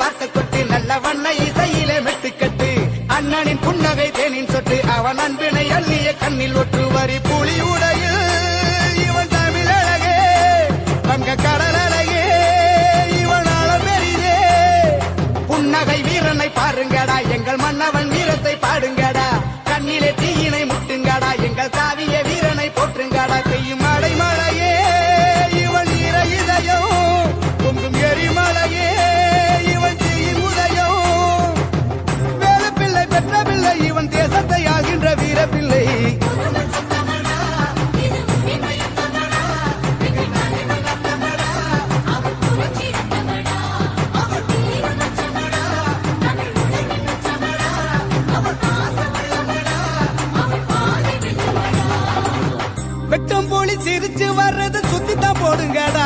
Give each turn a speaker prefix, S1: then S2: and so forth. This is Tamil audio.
S1: வார்த்தை கொட்டு நல்ல வண்ண இசையிலே மெட்டுக்கட்டு அண்ணனின் புன்னகை தேனின் சொட்டு அவன் அன்பினை அள்ளிய கண்ணில் ஒற்று வரி புலி உடையில் இவன் தமிழ் அழகே வங்க கடல் அழகே இவன் பெரிதே புன்னகை வீரனை பாருங்கடா எங்கள் மன்னவன் வீரத்தை பாடுங்கடா கண்ணிலே தீயினை முட்டுங்கடா எங்கள் காவிய வீரனை போற்றுங்கடா பெய்யும் மழை மழையே இவன் ஈர இதயம் பொங்கும் எரிமலையே இவன் செய்யும் உதயம் வேலை பிள்ளை பெற்ற பிள்ளை இவன் தேசத்தை ஆகின்ற வீர பிள்ளை வெட்டம் போலி சிரிச்சு வர்றது சுத்தித்தான் போடுங்கடா